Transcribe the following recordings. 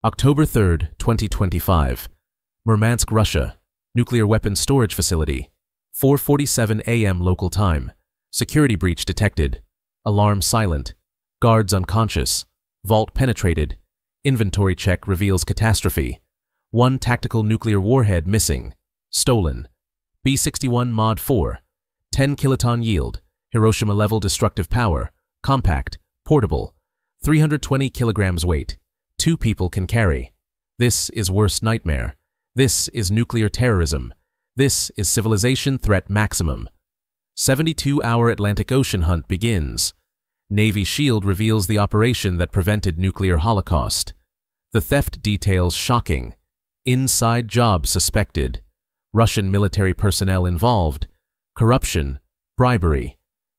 October 3, 2025. Murmansk, Russia. Nuclear weapons storage facility. 4:47 a.m. local time. Security breach detected. Alarm silent. Guards unconscious. Vault penetrated. Inventory check reveals catastrophe. 1 tactical nuclear warhead missing. Stolen. B-61 Mod 4. 10 kiloton yield. Hiroshima-level destructive power. Compact. Portable. 320 kilograms weight. 2 people can carry. This is worst nightmare. This is nuclear terrorism. This is civilization threat maximum. 72-hour Atlantic Ocean hunt begins. Navy SHIELD reveals the operation that prevented nuclear holocaust. The theft details shocking. Inside job suspected. Russian military personnel involved. Corruption. Bribery.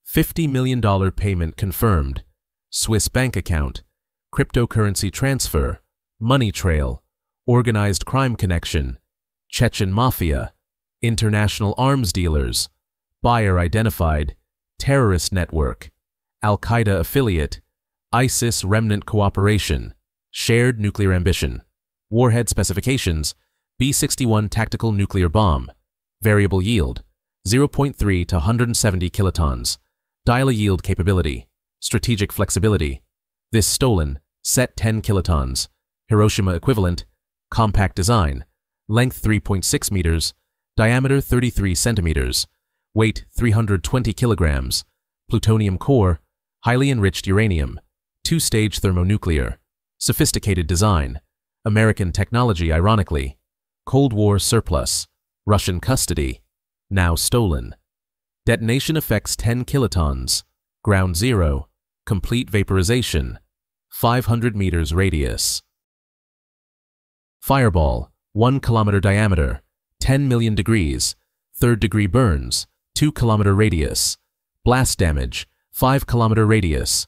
$50 million payment confirmed. Swiss bank account. Cryptocurrency transfer. Money trail. Organized crime connection. Chechen mafia. International arms dealers. Buyer identified. Terrorist network. Al-Qaeda affiliate. ISIS remnant cooperation. Shared nuclear ambition. Warhead specifications. B-61 tactical nuclear bomb. Variable yield. 0.3 to 170 kilotons. Dial-a-yield capability. Strategic flexibility. This stolen. Set 10 kilotons. Hiroshima equivalent. Compact design. Length 3.6 meters. Diameter 33 centimeters. Weight 320 kilograms. Plutonium core. Highly enriched uranium. 2-stage thermonuclear. Sophisticated design. American technology ironically. Cold War surplus. Russian custody. Now stolen. Detonation effects 10 kilotons. Ground zero. Complete vaporization. 500 meters radius. Fireball. 1 kilometer diameter. 10 million degrees. 3rd degree burns. 2 kilometer radius. Blast damage. 5 kilometer radius.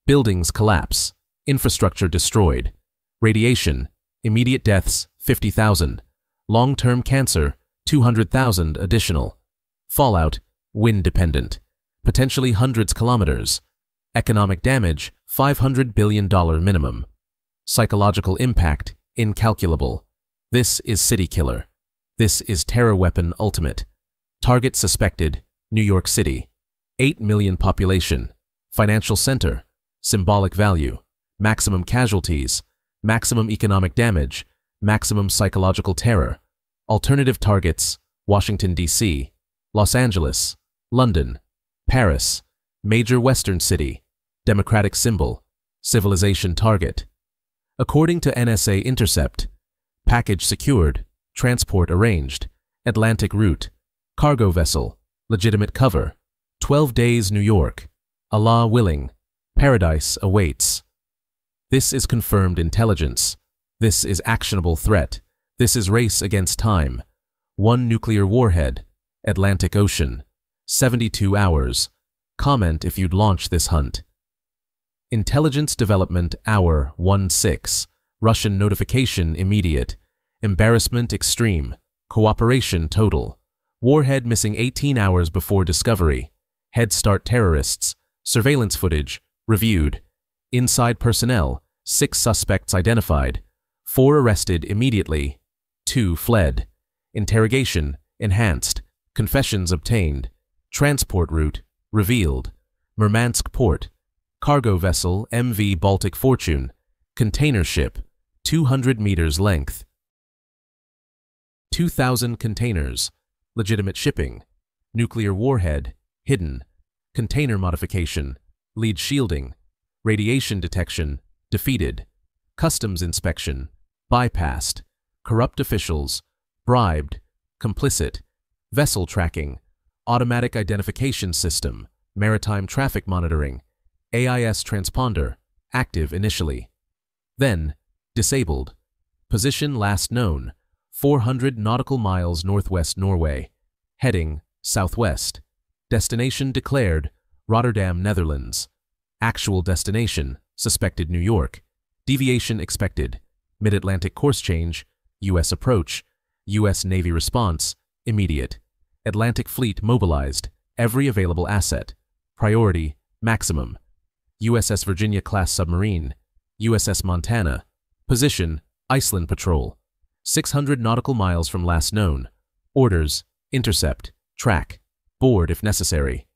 Buildings collapse. Infrastructure destroyed. Radiation. Immediate deaths 50,000. Long-term cancer 200,000 additional. Fallout. Wind dependent. Potentially hundreds kilometers. Economic damage $500 billion minimum. Psychological impact incalculable. This is city killer. This is terror weapon ultimate. Target suspected, New York City. 8 million population. Financial center. Symbolic value. Maximum casualties. Maximum economic damage. Maximum psychological terror. Alternative targets. Washington, D.C. Los Angeles. London. Paris. Major Western city. Democratic symbol. Civilization target. According to NSA Intercept. Package secured. Transport arranged. Atlantic route. Cargo vessel. Legitimate cover. 12 days New York. Allah willing. Paradise awaits. This is confirmed intelligence. This is actionable threat. This is race against time. 1 nuclear warhead. Atlantic Ocean. 72 hours. Comment if you'd launch this hunt. Intelligence Development Hour 16. Russian notification immediate. Embarrassment extreme. Cooperation total. Warhead missing 18 hours before discovery. Head start terrorists. Surveillance footage. Reviewed. Inside personnel. 6 suspects identified. 4 arrested immediately. 2 fled. Interrogation. Enhanced. Confessions obtained. Transport route. Revealed. Murmansk port. Cargo vessel MV Baltic Fortune. Container ship. 200 meters length. 2,000 containers. Legitimate shipping. Nuclear warhead. Hidden. Container modification. Lead shielding. Radiation detection. Defeated. Customs inspection. Bypassed. Corrupt officials. Bribed. Complicit. Vessel tracking. Automatic identification system. Maritime traffic monitoring. AIS transponder. Active initially. Then, disabled. Position last known. 400 nautical miles northwest Norway. Heading, southwest. Destination declared, Rotterdam, Netherlands. Actual destination, suspected New York. Deviation expected. Mid-Atlantic course change. U.S. approach. U.S. Navy response. Immediate. Atlantic Fleet mobilized. Every available asset. Priority, maximum. USS Virginia-class submarine. USS Montana. Position, Iceland patrol. 600 nautical miles from last known. Orders: intercept, track, board if necessary.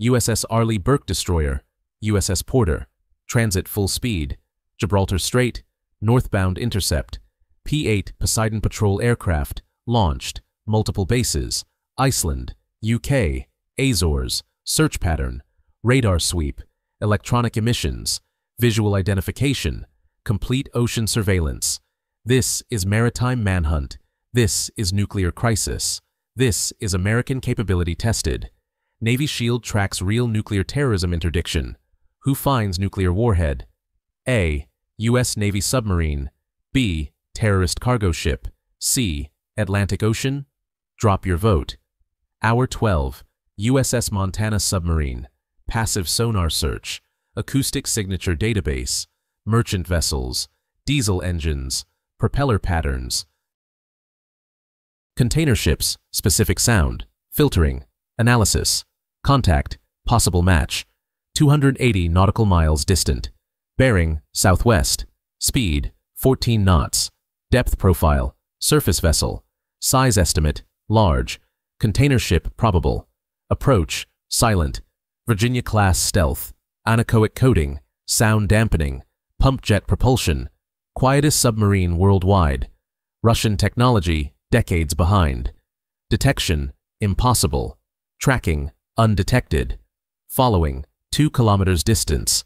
USS Arleigh Burke destroyer. USS Porter. Transit full speed. Gibraltar Strait. Northbound intercept. P-8 Poseidon patrol aircraft. Launched. Multiple bases. Iceland, UK, Azores. Search pattern. Radar sweep. Electronic emissions. Visual identification. Complete ocean surveillance. This is maritime manhunt. This is nuclear crisis. This is American capability tested. Navy SHIELD tracks real nuclear terrorism interdiction. Who finds nuclear warhead? A. U.S. Navy submarine. B. Terrorist cargo ship. C. Atlantic Ocean? Drop your vote. Hour 12. USS Montana submarine. Passive sonar search. Acoustic signature database. Merchant vessels. Diesel engines. Propeller patterns. Container ships. Specific sound. Filtering. Analysis. Contact. Possible match. 280 nautical miles distant. Bearing, southwest. Speed, 14 knots. Depth profile, surface vessel. Size estimate, large. Container ship probable. Approach, silent. Virginia-class stealth. Anechoic coating, sound dampening. Pump jet propulsion. Quietest submarine worldwide. Russian technology, decades behind. Detection, impossible. Tracking, undetected. Following, 2 kilometers distance.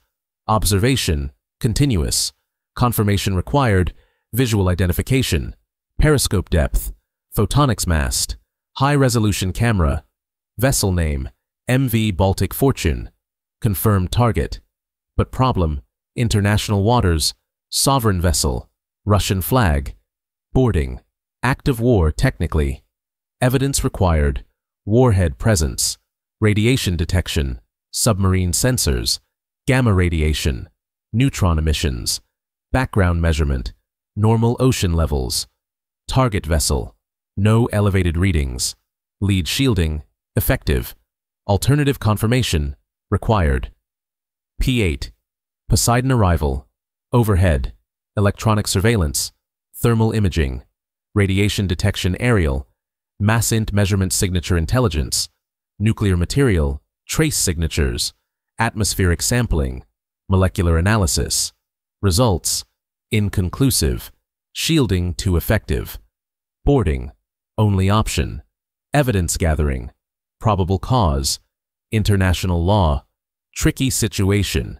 Observation, continuous. Confirmation required, visual identification. Periscope depth, photonics mast. High-resolution camera. Vessel name, MV Baltic Fortune. Confirmed target. But problem, international waters. Sovereign vessel. Russian flag. Boarding. Act of war technically. Evidence required. Warhead presence. Radiation detection. Submarine sensors. Gamma radiation. Neutron emissions. Background measurement. Normal ocean levels. Target vessel. No elevated readings. Lead shielding. Effective. Alternative confirmation. Required. P-8. Poseidon arrival. Overhead. Electronic surveillance. Thermal imaging. Radiation detection aerial. Mass int measurement signature intelligence. Nuclear material. Trace signatures. Atmospheric sampling. Molecular analysis. Results. Inconclusive. Shielding too effective. Boarding. Only option. Evidence gathering. Probable cause. International law. Tricky situation.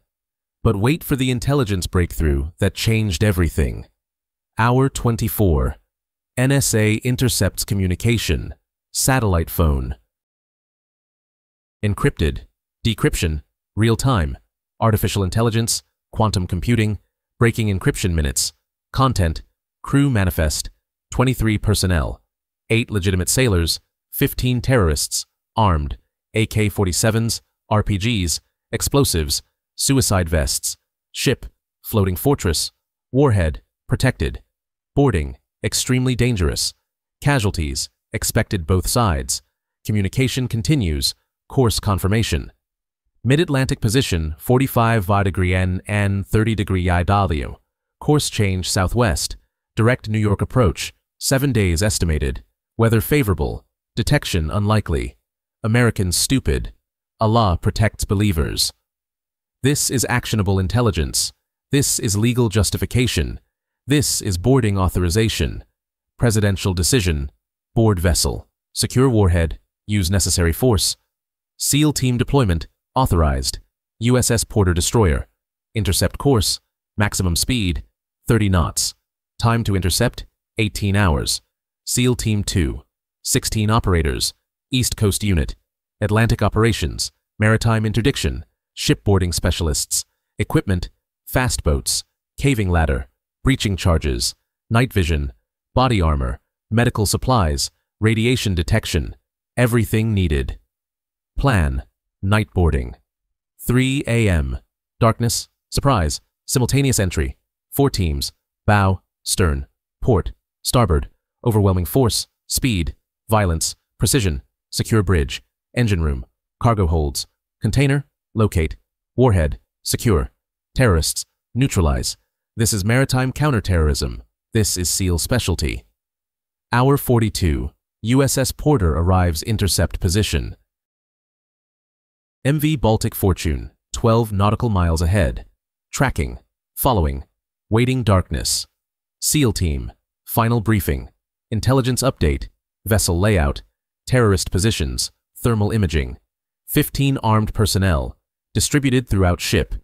But wait for the intelligence breakthrough that changed everything. Hour 24. NSA intercepts communication. Satellite phone. Encrypted. Decryption. Real time. Artificial intelligence. Quantum computing. Breaking encryption minutes. Content. Crew manifest. 23 personnel. 8 legitimate sailors. 15 terrorists. Armed. AK-47s. RPGs. Explosives. Suicide vests. Ship. Floating fortress. Warhead. Protected. Boarding. Extremely dangerous. Casualties. Expected both sides. Communication continues. Course confirmation. Mid-Atlantic position 45° N and 30° IW. Course change southwest. Direct New York approach. 7 days estimated. Weather favorable. Detection unlikely. Americans stupid. Allah protects believers. This is actionable intelligence. This is legal justification. This is boarding authorization. Presidential decision. Board vessel. Secure warhead. Use necessary force. SEAL team deployment. Authorized. USS Porter destroyer. Intercept course. Maximum speed. 30 knots. Time to intercept. 18 hours. SEAL Team 2. 16 operators. East Coast Unit. Atlantic Operations. Maritime Interdiction. Shipboarding specialists. Equipment. Fast boats. Caving ladder. Breaching charges. Night vision. Body armor. Medical supplies. Radiation detection. Everything needed. Plan. Night boarding. 3 a.m. Darkness. Surprise. Simultaneous entry. 4 teams. Bow. Stern. Port. Starboard. Overwhelming force. Speed. Violence. Precision. Secure bridge. Engine room. Cargo holds. Container. Locate. Warhead. Secure. Terrorists. Neutralize. This is maritime counterterrorism. This is SEAL specialty. Hour 42. USS Porter arrives intercept position. MV Baltic Fortune, 12 nautical miles ahead. Tracking. Following. Waiting darkness. SEAL team. Final briefing. Intelligence update. Vessel layout. Terrorist positions. Thermal imaging. 15 armed personnel. Distributed throughout ship.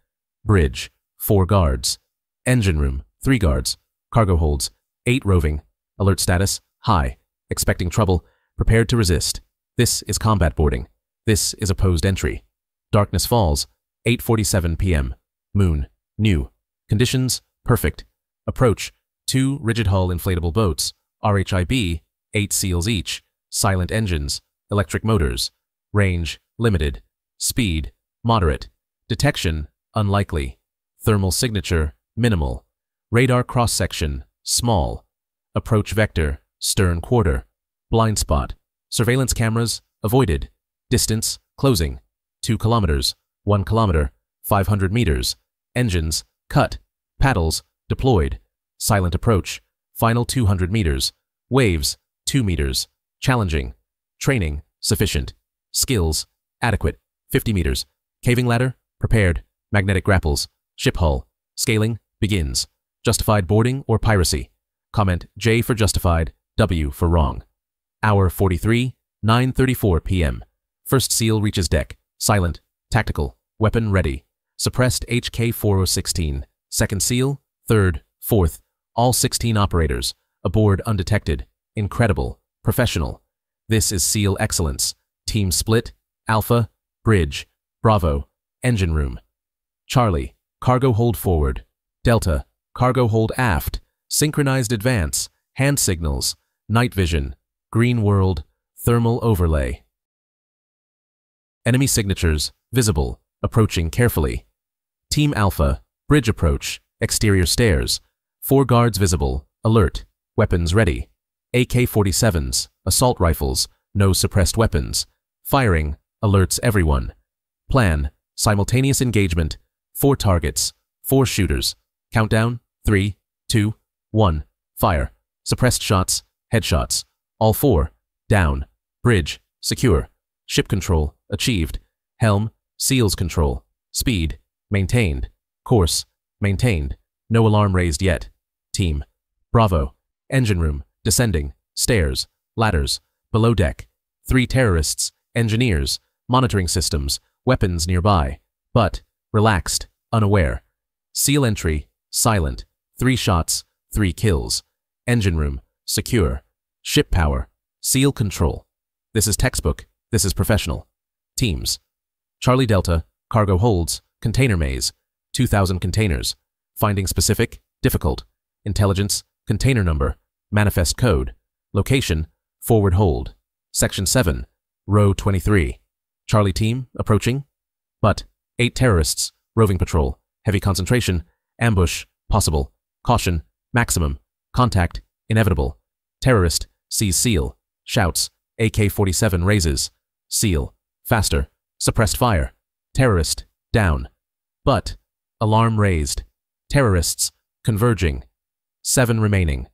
Bridge. 4 guards. Engine room. 3 guards. Cargo holds. 8 roving. Alert status. High. Expecting trouble. Prepared to resist. This is combat boarding. This is opposed entry. Darkness falls. 8:47 p.m. Moon. New. Conditions. Perfect. Approach. 2 rigid hull inflatable boats. RHIB. 8 SEALs each. Silent engines. Electric motors. Range. Limited. Speed. Moderate. Detection. Unlikely. Thermal signature. Minimal. Radar cross-section. Small. Approach vector. Stern quarter. Blind spot. Surveillance cameras. Avoided. Distance. Closing. 2 kilometers. 1 kilometer. 500 meters. Engines. Cut. Paddles. Deployed. Silent approach. Final 200 meters. Waves. 2 meters. Challenging. Training. Sufficient. Skills. Adequate. 50 meters. Caving ladder. Prepared. Magnetic grapples. Ship hull. Scaling. Begins. Justified boarding or piracy. Comment J for justified, W for wrong. Hour 43, 9:34 p.m. First SEAL reaches deck. Silent. Tactical. Weapon ready. Suppressed HK-4016. Second SEAL. Third. Fourth. All 16 operators. Aboard undetected. Incredible. Professional. This is SEAL excellence. Team split. Alpha. Bridge. Bravo. Engine room. Charlie. Cargo hold forward. Delta. Cargo hold aft. Synchronized advance. Hand signals. Night vision. Green world. Thermal overlay. Enemy signatures. Visible. Approaching carefully. Team Alpha. Bridge approach. Exterior stairs. 4 guards visible. Alert. Weapons ready. AK-47s. Assault rifles. No suppressed weapons. Firing. Alerts everyone. Plan. Simultaneous engagement. 4 targets. 4 shooters. Countdown. 3, 2, 1. Fire. Suppressed shots. Headshots. All 4. Down. Bridge. Secure. Ship control. Achieved. Helm. SEALs control. Speed. Maintained. Course. Maintained. No alarm raised yet. Team. Bravo. Engine room. Descending. Stairs. Ladders. Below deck. 3 terrorists. Engineers. Monitoring systems. Weapons nearby. But. Relaxed. Unaware. SEAL entry. Silent. 3 shots. 3 kills. Engine room. Secure. Ship power. SEAL control. This is textbook. This is professional. Teams. Charlie Delta. Cargo holds. Container maze. 2,000 containers. Finding specific. Difficult. Intelligence. Container number. Manifest code. Location. Forward hold. Section 7. Row 23. Charlie team. Approaching. But. 8 terrorists. Roving patrol. Heavy concentration. Ambush. Possible. Caution. Maximum. Contact. Inevitable. Terrorist. Sees SEAL. Shouts. AK-47 raises. SEAL. Faster. Suppressed fire. Terrorist. Down. But. Alarm raised. Terrorists. Converging. 7 remaining.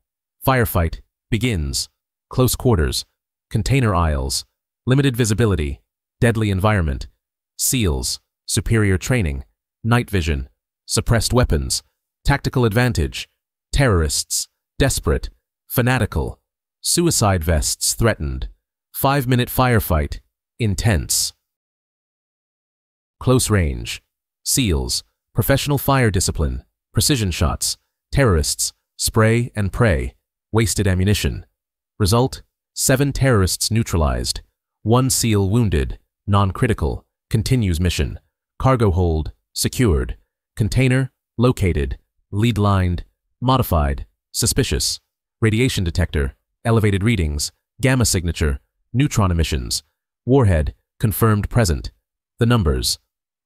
Firefight. Begins. Close quarters. Container aisles. Limited visibility. Deadly environment. SEALs. Superior training. Night vision. Suppressed weapons. Tactical advantage. Terrorists. Desperate. Fanatical. Suicide vests threatened. 5-minute firefight. Intense. Close range. SEALs. Professional fire discipline. Precision shots. Terrorists. Spray and pray. Wasted ammunition. Result. 7 terrorists neutralized. 1 SEAL wounded. Non-critical. Continues mission. Cargo hold. Secured. Container. Located. Lead lined. Modified. Suspicious. Radiation detector. Elevated readings. Gamma signature. Neutron emissions. Warhead. Confirmed present. The numbers.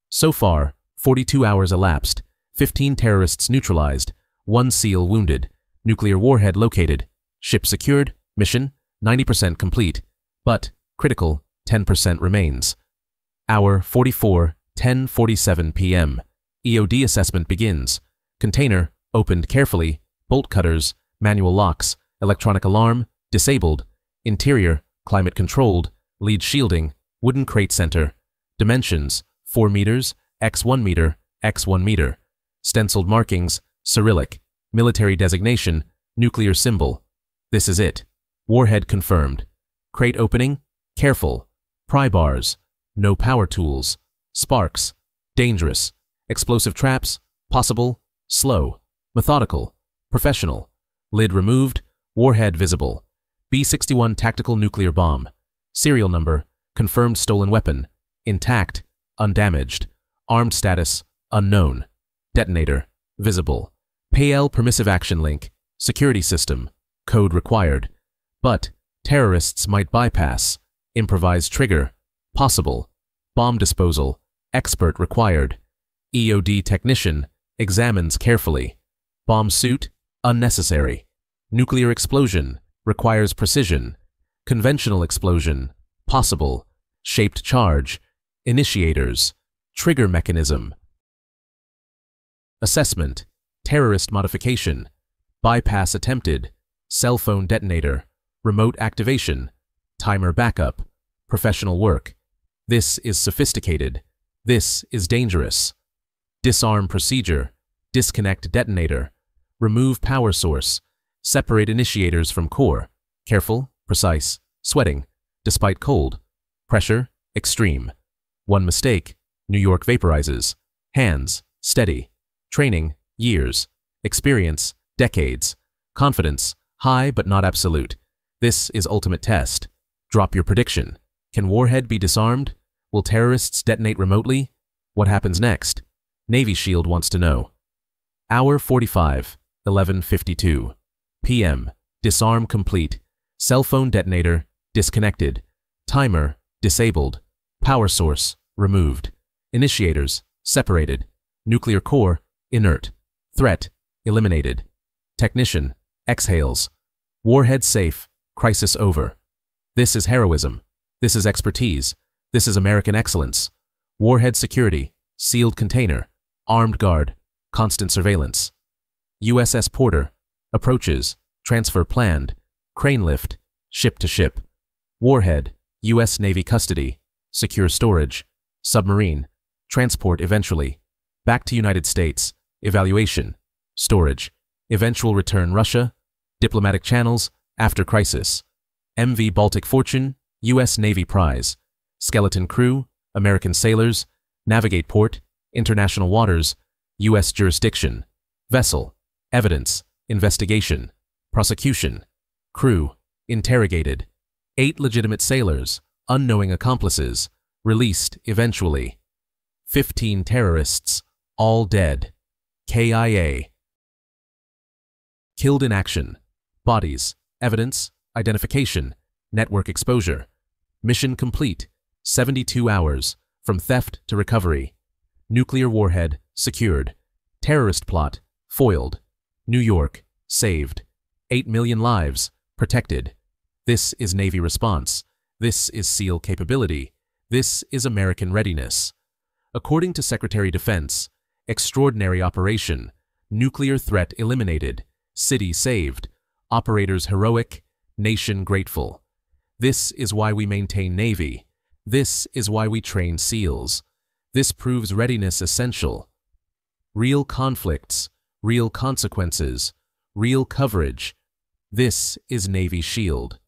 So far, 42 hours elapsed. 15 terrorists neutralized. 1 SEAL wounded. Nuclear warhead located. Ship secured. Mission. 90% complete. But, critical. 10% remains. Hour 44, 10:47 p.m. EOD assessment begins. Container. Opened carefully. Bolt cutters. manual locks, electronic alarm, disabled, interior, climate controlled, lead shielding, wooden crate center, dimensions, 4 meters, x 1 meter, x 1 meter, stenciled markings, Cyrillic, military designation, nuclear symbol. This is it. Warhead confirmed. Crate opening, careful. Pry bars, no power tools. Sparks, dangerous. Explosive traps, possible, slow. Methodical, professional. Lid removed, warhead visible. B-61 tactical nuclear bomb. Serial number, confirmed stolen weapon. Intact, undamaged. Armed status, unknown. Detonator, visible. PL permissive action link, security system, code required. But terrorists might bypass. Improvised trigger, possible. Bomb disposal, expert required. EOD technician, examines carefully. Bomb suit, unnecessary. Nuclear explosion, requires precision. Conventional explosion, possible. Shaped charge, initiators. Trigger mechanism. Assessment, terrorist modification. Bypass attempted. Cell phone detonator. Remote activation. Timer backup. Professional work. This is sophisticated. This is dangerous. Disarm procedure. Disconnect detonator. Remove power source. Separate initiators from core. Careful, precise, sweating, despite cold. Pressure, extreme. One mistake, New York vaporizes. Hands, steady. Training, years. Experience, decades. Confidence, high but not absolute. This is ultimate test. Drop your prediction. Can Warhead be disarmed? Will terrorists detonate remotely? What happens next? Navy Shield wants to know. Hour 45, 11:52 p.m. Disarm complete. Cell phone detonator, disconnected. Timer, disabled. Power source, removed. Initiators, separated. Nuclear core, inert. Threat, eliminated. Technician, exhales. Warhead safe, crisis over. This is heroism. This is expertise. This is American excellence. Warhead security, sealed container. Armed guard, constant surveillance. USS Porter, approaches, transfer planned, crane lift, ship to ship. Warhead, U.S. Navy custody, secure storage, submarine, transport eventually, back to United States, evaluation, storage, eventual return Russia, diplomatic channels, after crisis. MV Baltic Fortune, U.S. Navy prize, skeleton crew, American sailors, navigate port, international waters, U.S. jurisdiction, vessel, evidence, investigation, prosecution, crew, interrogated, 8 legitimate sailors, unknowing accomplices, released eventually, 15 terrorists, all dead, KIA. Killed in action, bodies, evidence, identification, network exposure, mission complete, 72 hours, from theft to recovery, nuclear warhead, secured, terrorist plot, foiled, New York, saved, 8 million lives, protected. This is Navy response. This is SEAL capability. This is American readiness. According to Secretary Defense, extraordinary operation, nuclear threat eliminated, city saved, operators heroic, nation grateful. This is why we maintain Navy. This is why we train SEALs. This proves readiness essential. Real conflicts, real consequences, real coverage. This is Navy Shield.